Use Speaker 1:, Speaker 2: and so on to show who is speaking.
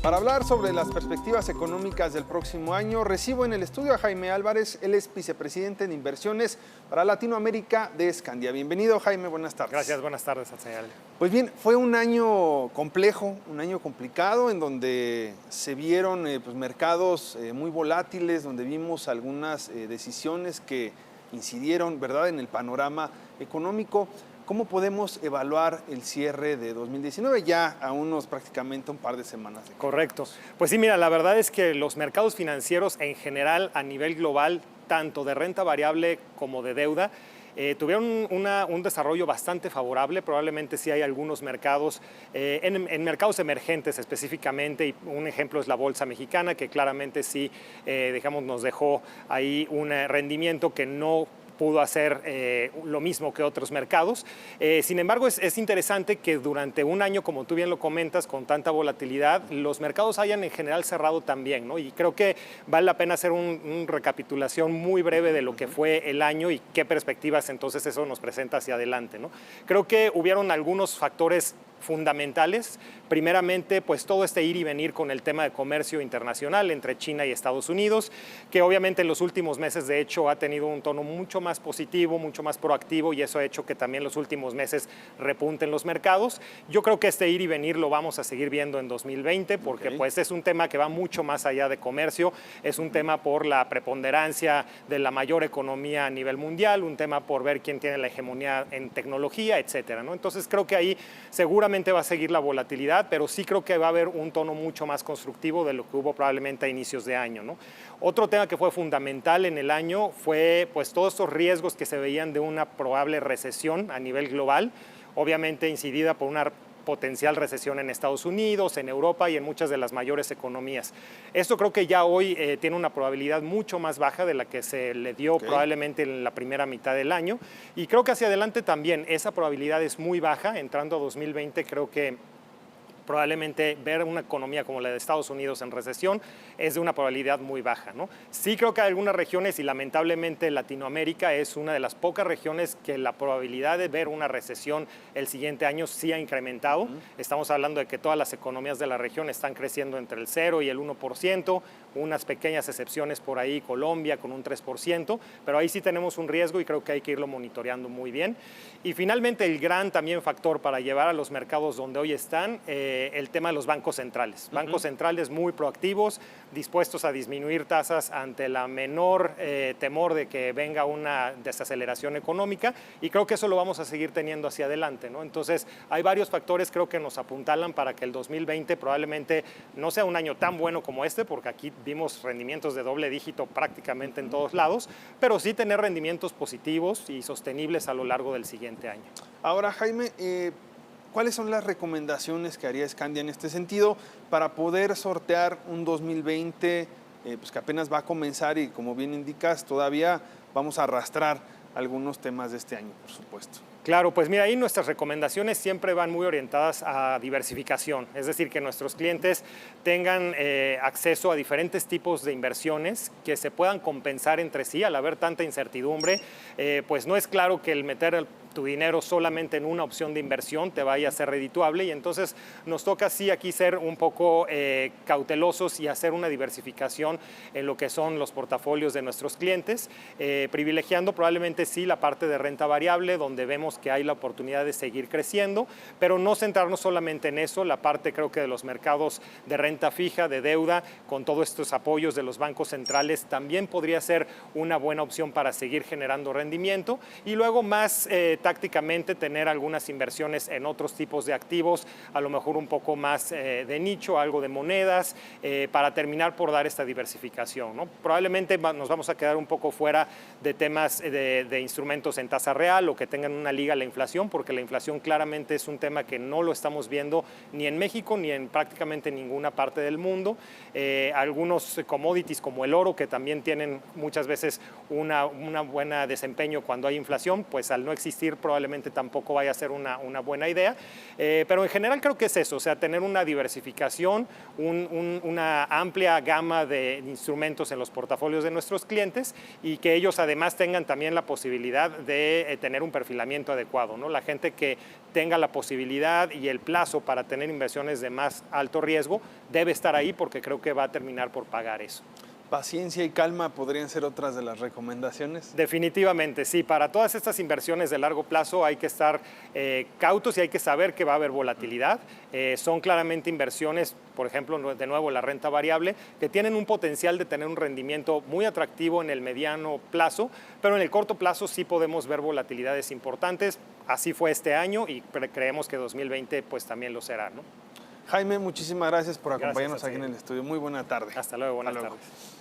Speaker 1: Para hablar sobre las perspectivas económicas del próximo año, recibo en el estudio a Jaime Álvarez, él es vicepresidente de inversiones para Latinoamérica de Scandia. Bienvenido, Jaime, buenas tardes.
Speaker 2: Gracias, buenas tardes, Señal.
Speaker 1: Pues bien, fue un año complejo, un año complicado, en donde se vieron mercados muy volátiles, donde vimos algunas decisiones que incidieron, ¿verdad?, en el panorama económico. ¿Cómo podemos evaluar el cierre de 2019 ya a prácticamente un par de semanas?
Speaker 2: Correcto. Pues sí, mira, la verdad es que los mercados financieros en general a nivel global, tanto de renta variable como de deuda, tuvieron un desarrollo bastante favorable. Probablemente sí hay algunos mercados, en mercados emergentes específicamente, y un ejemplo es la Bolsa Mexicana, que claramente sí, nos dejó ahí un rendimiento que no pudo hacer lo mismo que otros mercados. Sin embargo, es interesante que durante un año, como tú bien lo comentas, con tanta volatilidad, los mercados hayan en general cerrado también, ¿no? Y creo que vale la pena hacer una recapitulación muy breve de lo que fue el año y qué perspectivas entonces eso nos presenta hacia adelante, ¿no? Creo que hubieron algunos factores fundamentales. Primeramente, pues todo este ir y venir con el tema de comercio internacional entre China y Estados Unidos, que obviamente en los últimos meses de hecho ha tenido un tono mucho más positivo, mucho más proactivo, y eso ha hecho que también los últimos meses repunten los mercados. Yo creo que este ir y venir lo vamos a seguir viendo en 2020 porque pues es un tema que va mucho más allá de comercio, es un tema por la preponderancia de la mayor economía a nivel mundial, un tema por ver quién tiene la hegemonía en tecnología, etcétera, ¿no? Entonces creo que ahí seguramente va a seguir la volatilidad, pero sí creo que va a haber un tono mucho más constructivo de lo que hubo probablemente a inicios de año, ¿no? Otro tema que fue fundamental en el año fue pues todos estos riesgos que se veían de una probable recesión a nivel global, obviamente incidida por una potencial recesión en Estados Unidos, en Europa y en muchas de las mayores economías. Esto creo que ya hoy tiene una probabilidad mucho más baja de la que se le dio probablemente en la primera mitad del año, y creo que hacia adelante también esa probabilidad es muy baja. Entrando a 2020 creo que probablemente ver una economía como la de Estados Unidos en recesión es de una probabilidad muy baja, ¿no? Sí creo que hay algunas regiones, y lamentablemente Latinoamérica es una de las pocas regiones que la probabilidad de ver una recesión el siguiente año sí ha incrementado. Estamos hablando de que todas las economías de la región están creciendo entre el 0 y el 1%, unas pequeñas excepciones por ahí, Colombia con un 3%, pero ahí sí tenemos un riesgo y creo que hay que irlo monitoreando muy bien. Y finalmente el gran también factor para llevar a los mercados donde hoy están, el tema de los bancos centrales. Bancos centrales muy proactivos, dispuestos a disminuir tasas ante la menor temor de que venga una desaceleración económica, y creo que eso lo vamos a seguir teniendo hacia adelante, ¿no? Entonces hay varios factores creo que nos apuntalan para que el 2020 probablemente no sea un año tan bueno como este, porque aquí vimos rendimientos de doble dígito prácticamente en todos lados, pero sí tener rendimientos positivos y sostenibles a lo largo del siguiente año.
Speaker 1: Ahora, Jaime, ¿cuáles son las recomendaciones que haría Scandia en este sentido para poder sortear un 2020 pues que apenas va a comenzar y, como bien indicas, todavía vamos a arrastrar algunos temas de este año, por supuesto?
Speaker 2: Claro, pues mira, ahí nuestras recomendaciones siempre van muy orientadas a diversificación, es decir, que nuestros clientes tengan acceso a diferentes tipos de inversiones que se puedan compensar entre sí. Al haber tanta incertidumbre, pues no es claro que el meter tu dinero solamente en una opción de inversión te vaya a ser redituable, y entonces nos toca sí aquí ser un poco cautelosos y hacer una diversificación en lo que son los portafolios de nuestros clientes, privilegiando probablemente sí la parte de renta variable, donde vemos que hay la oportunidad de seguir creciendo, pero no centrarnos solamente en eso. La parte creo que de los mercados de renta fija, de deuda, con todos estos apoyos de los bancos centrales, también podría ser una buena opción para seguir generando rendimiento, y luego más tácticamente tener algunas inversiones en otros tipos de activos, a lo mejor un poco más de nicho, algo de monedas, para terminar por dar esta diversificación, ¿no? Probablemente nos vamos a quedar un poco fuera de temas de instrumentos en tasa real o que tengan una liga a la inflación, porque la inflación claramente es un tema que no lo estamos viendo ni en México ni en prácticamente ninguna parte del mundo. Algunos commodities como el oro, que también tienen muchas veces una buena desempeño cuando hay inflación, pues al no existir probablemente tampoco vaya a ser una buena idea. Pero en general creo que es eso, o sea, tener una diversificación, una amplia gama de instrumentos en los portafolios de nuestros clientes, y que ellos además tengan también la posibilidad de tener un perfilamiento momento adecuado, ¿no? La gente que tenga la posibilidad y el plazo para tener inversiones de más alto riesgo debe estar ahí, porque creo que va a terminar por pagar eso.
Speaker 1: Paciencia y calma podrían ser otras de las recomendaciones.
Speaker 2: Definitivamente, sí. Para todas estas inversiones de largo plazo hay que estar cautos y hay que saber que va a haber volatilidad. Son claramente inversiones, por ejemplo, de nuevo la renta variable, que tienen un potencial de tener un rendimiento muy atractivo en el mediano plazo, pero en el corto plazo sí podemos ver volatilidades importantes. Así fue este año y creemos que 2020 pues también lo será, ¿no?
Speaker 1: Jaime, muchísimas gracias por acompañarnos
Speaker 2: Gracias a ti.
Speaker 1: aquí en el estudio. Muy buena tarde.
Speaker 2: Hasta luego, buenas tardes.